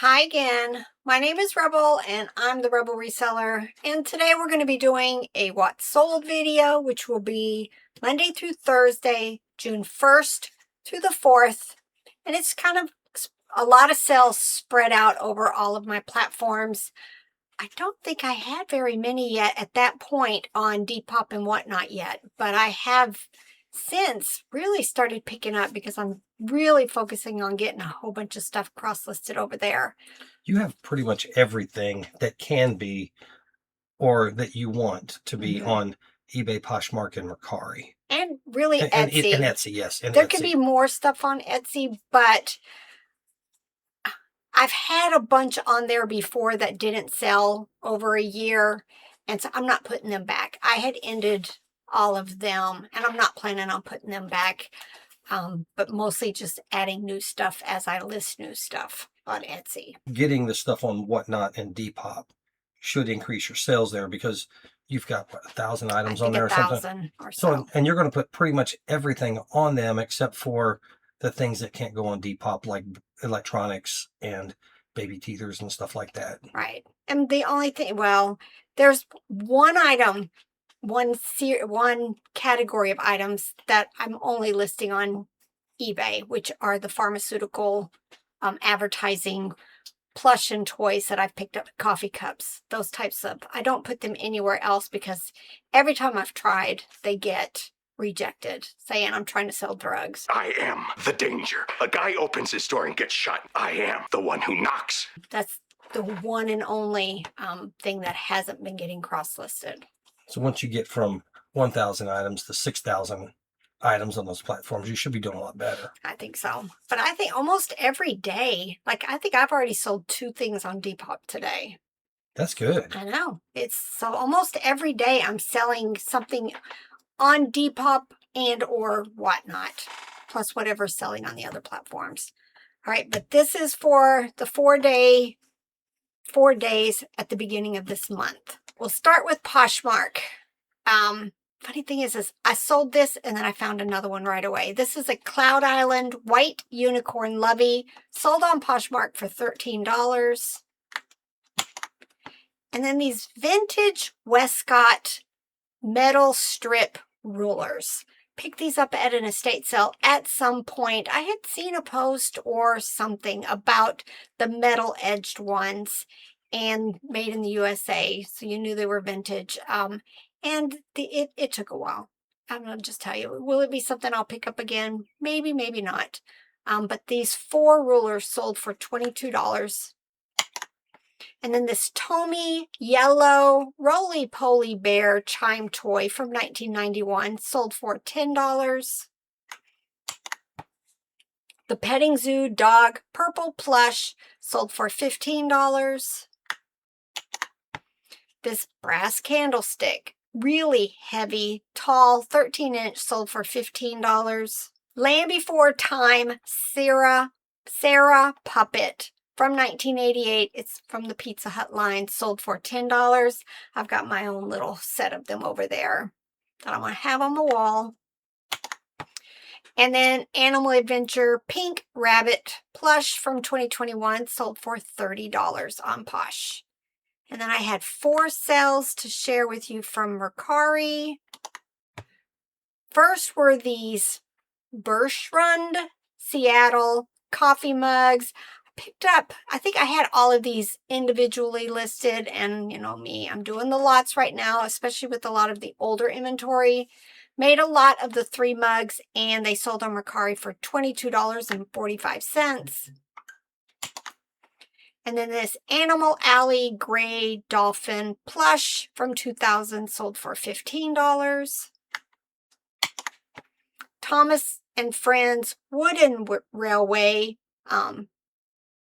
Hi again. My name is Rebel and I'm the Rebel Reseller. And today we're going to be doing a What Sold video, which will be Monday through Thursday, June 1st through the 4th. And it's kind of a lot of sales spread out over all of my platforms. I don't think I had very many yet at that point on Depop and whatnot yet, but I have since really started picking up because I'm really focusing on getting a whole bunch of stuff cross-listed over there. You have pretty much everything that can be or that you want to be on eBay, Poshmark, and Mercari. And really And Etsy. Etsy, yes. And there Etsy. Could be more stuff on Etsy, but I've had a bunch on there before that didn't sell over a year, and so I'm not putting them back. I had ended all of them, and I'm not planning on putting them back, but mostly just adding new stuff as I list new stuff on Etsy. Getting the stuff on Whatnot and Depop should increase your sales there because you've got, what, 1,000 items on there or something? 1,000 or so. And you're going to put pretty much everything on them except for the things that can't go on Depop, like electronics and baby teethers and stuff like that. Right. And the only thing, well, there's one item, one category of items that I'm only listing on eBay, which are the pharmaceutical advertising plush and toys that I've picked up, coffee cups, those types of. I don't put them anywhere else because every time I've tried, they get rejected, saying I'm trying to sell drugs. I am the danger. A guy opens his door and gets shot. I am the one who knocks. That's the one and only thing that hasn't been getting cross-listed. So once you get from 1,000 items to 6,000 items on those platforms, you should be doing a lot better. I think so. But I think almost every day, like I think I've already sold 2 things on Depop today. That's good. I know. It's so almost every day I'm selling something on Depop and or whatnot, plus whatever's selling on the other platforms. All right, but this is for the 4 days at the beginning of this month. We'll start with Poshmark. Funny thing is I sold this and then I found another one right away. This is a Cloud Island White Unicorn Lovey, sold on Poshmark for $13. And then these vintage Westcott metal strip rulers. Picked these up at an estate sale at some point. I had seen a post or something about the metal edged ones and made in the USA, so you knew they were vintage. And it took a while. I'm going to just tell you, will it be something I'll pick up again? Maybe, maybe not. But these 4 rulers sold for $22. And then this Tomy yellow roly-poly bear chime toy from 1991 sold for $10. The Petting Zoo dog purple plush sold for $15. This brass candlestick, really heavy, tall, 13-inch, sold for $15. Land Before Time Sarah puppet from 1988. It's from the Pizza Hut line, sold for $10. I've got my own little set of them over there that I'm going to have on the wall. And then Animal Adventure Pink Rabbit plush from 2021, sold for $30 on Posh. And then I had 4 sales to share with you from Mercari. First were these Bertrand Seattle coffee mugs. I picked up, I think I had all of these individually listed, and you know me, I'm doing the lots right now, especially with a lot of the older inventory. Made a lot of the 3 mugs, and they sold on Mercari for $22.45. And then this Animal Alley Gray Dolphin plush from 2000 sold for $15. Thomas and Friends Wooden Railway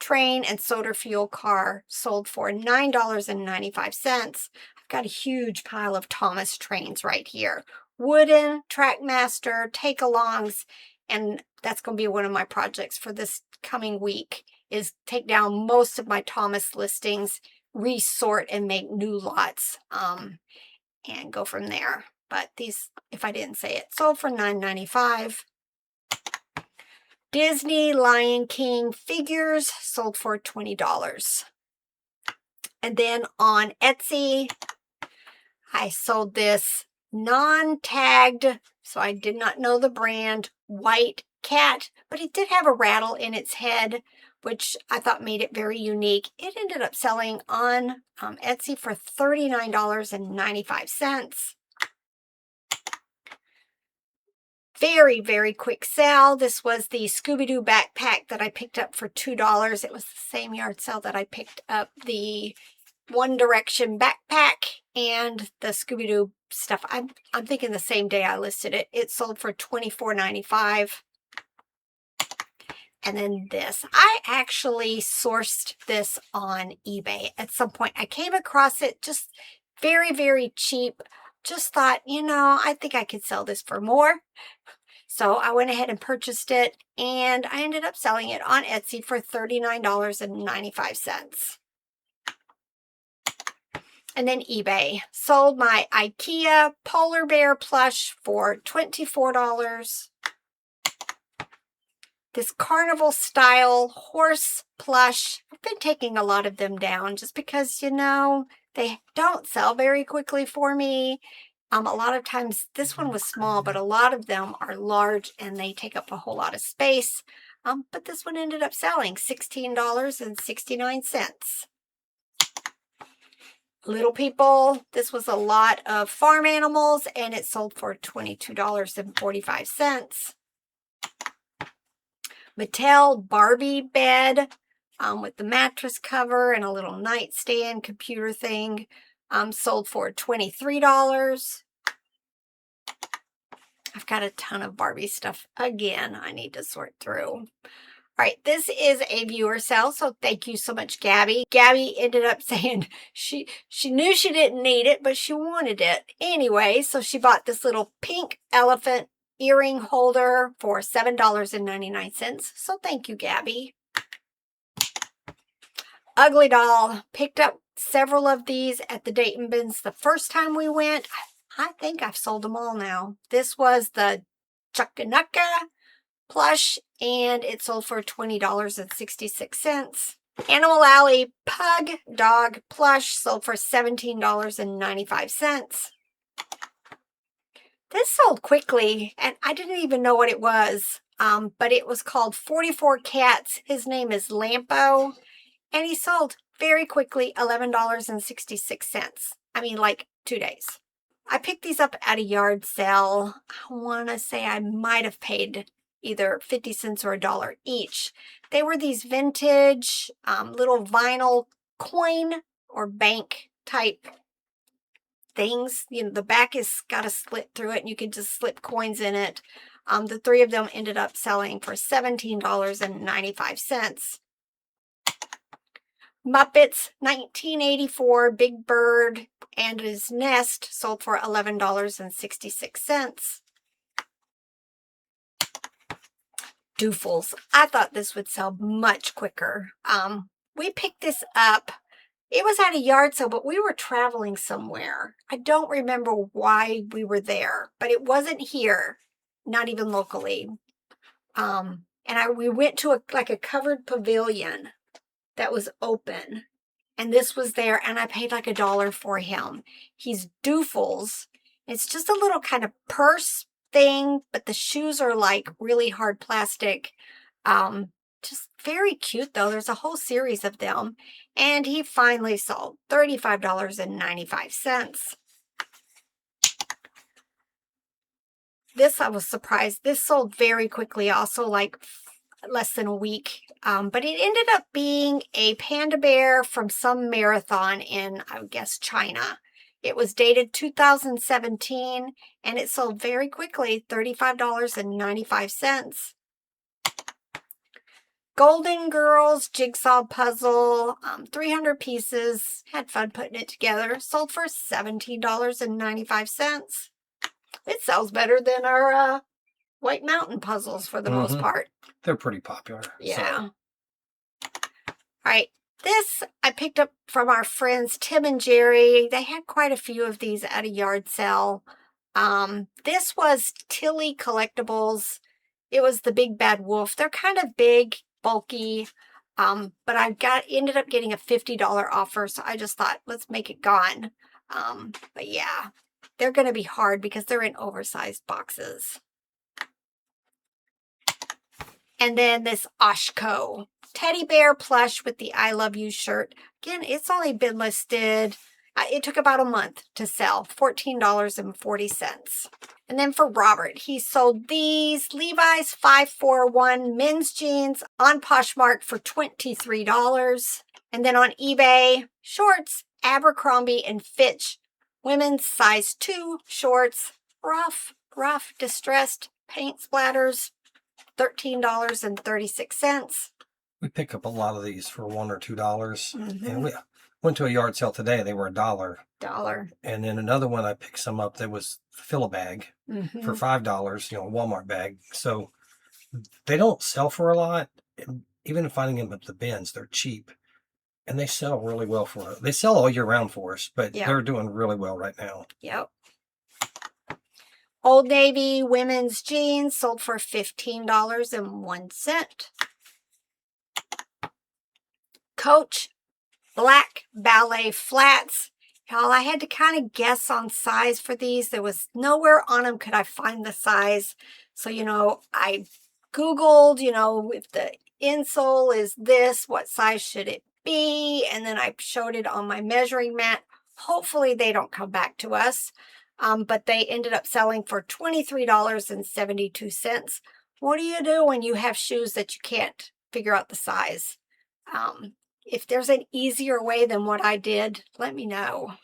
train and soda fuel car sold for $9.95. I've got a huge pile of Thomas trains right here. Wooden, Trackmaster, take-alongs, and that's going to be one of my projects for this coming week, is take down most of my Thomas listings, resort and make new lots, and go from there. But these, if I didn't say it, sold for $9.95. Disney Lion King figures sold for $20. And then on Etsy, I sold this non-tagged, so I did not know the brand, white cat, but it did have a rattle in its head, which I thought made it very unique. It ended up selling on Etsy for $39.95. Very, very quick sale. This was the Scooby-Doo backpack that I picked up for $2. It was the same yard sale that I picked up the One Direction backpack and the Scooby-Doo stuff. I'm thinking the same day I listed it. It sold for $24.95. And then this. I actually sourced this on eBay at some point. I came across it just very, very cheap. Just thought, I think I could sell this for more. So I went ahead and purchased it, and I ended up selling it on Etsy for $39.95. And then eBay. Sold my IKEA polar bear plush for $24. This carnival style horse plush. I've been taking a lot of them down just because, they don't sell very quickly for me. A lot of times, this one was small, but a lot of them are large and they take up a whole lot of space. But this one ended up selling $16.69. Little People, this was a lot of farm animals and it sold for $22.45. Mattel Barbie bed with the mattress cover and a little nightstand computer thing. Sold for $23. I've got a ton of Barbie stuff. Again, I need to sort through. All right, this is a viewer sale, so thank you so much, Gabby. Gabby ended up saying she knew she didn't need it, but she wanted it anyway, so she bought this little pink elephant earring holder for $7.99. So thank you, Gabby. Ugly Doll. Picked up several of these at the Dayton Bins the first time we went. I think I've sold them all now. This was the Chuckanaka plush, and it sold for $20.66. Animal Alley Pug Dog plush sold for $17.95. This sold quickly, and I didn't even know what it was, but it was called 44 Cats. His name is Lampo, and he sold very quickly, $11.66. I mean, like 2 days. I picked these up at a yard sale. I want to say I might have paid either 50 cents or $1 each. They were these vintage little vinyl coin or bank type things. The back is got a slit through it and you can just slip coins in it. The three of them ended up selling for $17.95. Muppets 1984 Big Bird and His Nest sold for $11.66. Doofles. I thought this would sell much quicker. We picked this up. It was at a yard sale, but we were traveling somewhere. I don't remember why we were there, but it wasn't here, not even locally. We went to a covered pavilion that was open, and this was there, and I paid like $1 for him. He's Doofles. It's just a little kind of purse thing, but the shoes are like really hard plastic. Just very cute though. There's a whole series of them, and he finally sold $35.95. This, I was surprised. This sold very quickly, also like less than a week. But it ended up being a panda bear from some marathon in, I guess, China. It was dated 2017, and it sold very quickly, $35.95. Golden Girls Jigsaw Puzzle, 300 pieces. Had fun putting it together. Sold for $17.95. It sells better than our White Mountain puzzles for the most part. They're pretty popular. Yeah. So. All right. This I picked up from our friends Tim and Jerry. They had quite a few of these at a yard sale. This was Tilly Collectibles. It was the Big Bad Wolf. They're kind of big, bulky, but I ended up getting a $50 offer, so I just thought, let's make it gone. But yeah, they're going to be hard because they're in oversized boxes. And then this Oshko teddy bear plush with the I Love You shirt. Again, it's only been listed. It took about a month to sell, $14.40. And then for Robert, he sold these Levi's 541 men's jeans on Poshmark for $23. And then on eBay, shorts, Abercrombie and Fitch, women's size 2 shorts, rough, distressed paint splatters, $13.36. We pick up a lot of these for $1 or $2. And we went to a yard sale today. They were $1. And then another one, I picked some up that was fill a bag for $5, a Walmart bag. So they don't sell for a lot. Even finding them at the bins, they're cheap. And they sell really well for it. They sell all year round for us, but they're doing really well right now. Yep. Old Navy women's jeans sold for $15.01. Coach black ballet flats. Y'all, I had to kind of guess on size for these. There was nowhere on them could I find the size. So, I Googled, if the insole is this, what size should it be? And then I showed it on my measuring mat. Hopefully they don't come back to us. But they ended up selling for $23.72. What do you do when you have shoes that you can't figure out the size? If there's an easier way than what I did, let me know.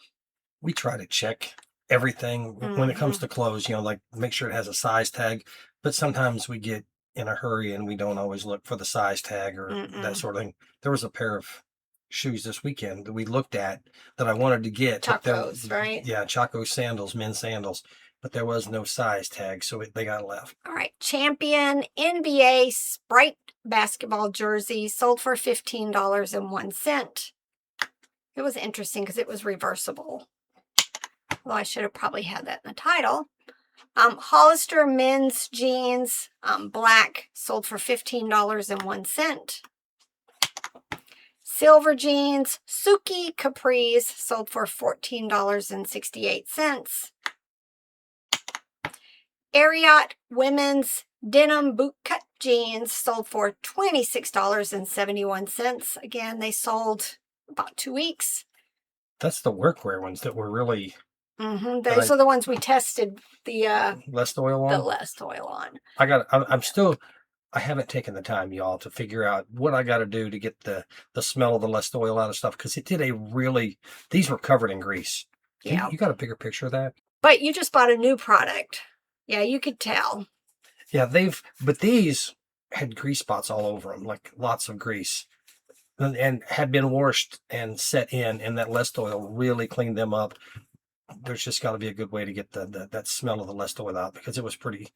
We try to check everything when it comes to clothes, like make sure it has a size tag. But sometimes we get in a hurry and we don't always look for the size tag or that sort of thing. There was a pair of shoes this weekend that we looked at that I wanted to get. Chacos, right? Yeah, Chaco sandals, men's sandals. But there was no size tag, so they got left. All right. Champion NBA striped basketball jersey sold for $15.01. It was interesting because it was reversible. Well, I should have probably had that in the title. Hollister men's jeans, black, sold for $15.01. Silver jeans, Suki capris, sold for $14.68. Ariat women's denim bootcut jeans sold for $26.71. Again, they sold about 2 weeks. That's the workwear ones that were really... Those are the ones we tested the less oil on. The less oil on. I haven't taken the time, y'all, to figure out what I got to do to get the smell of the less oil out of stuff, because it did these were covered in grease. Yeah. You got a bigger picture of that? But you just bought a new product. Yeah, you could tell. Yeah, but these had grease spots all over them, like lots of grease, and had been washed and set in, and that less oil really cleaned them up. There's just got to be a good way to get that smell of the less oil out, because it was pretty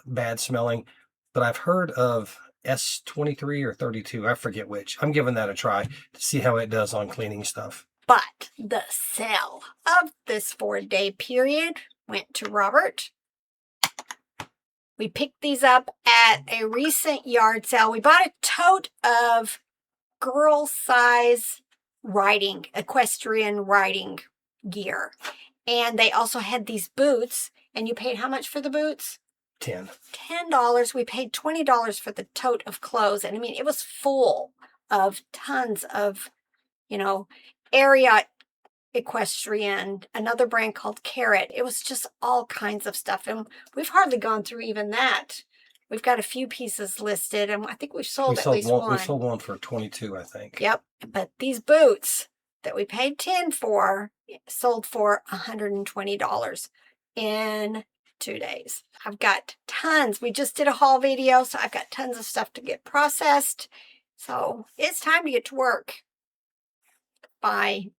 bad smelling. But I've heard of S23 or 32, I forget which. I'm giving that a try to see how it does on cleaning stuff. But the sale of this 4-day period went to Robert. We picked these up at a recent yard sale. We bought a tote of girl size equestrian riding gear. And they also had these boots. And you paid how much for the boots? $10. We paid $20 for the tote of clothes. And I mean, it was full of tons of, Ariat equestrian, another brand called Carrot. It was just all kinds of stuff. And we've hardly gone through even that. We've got a few pieces listed, and I think we've sold at least one. We sold one for $22, I think. Yep. But these boots that we paid $10 for sold for $120 in 2 days. I've got tons. We just did a haul video, so I've got tons of stuff to get processed. So it's time to get to work. By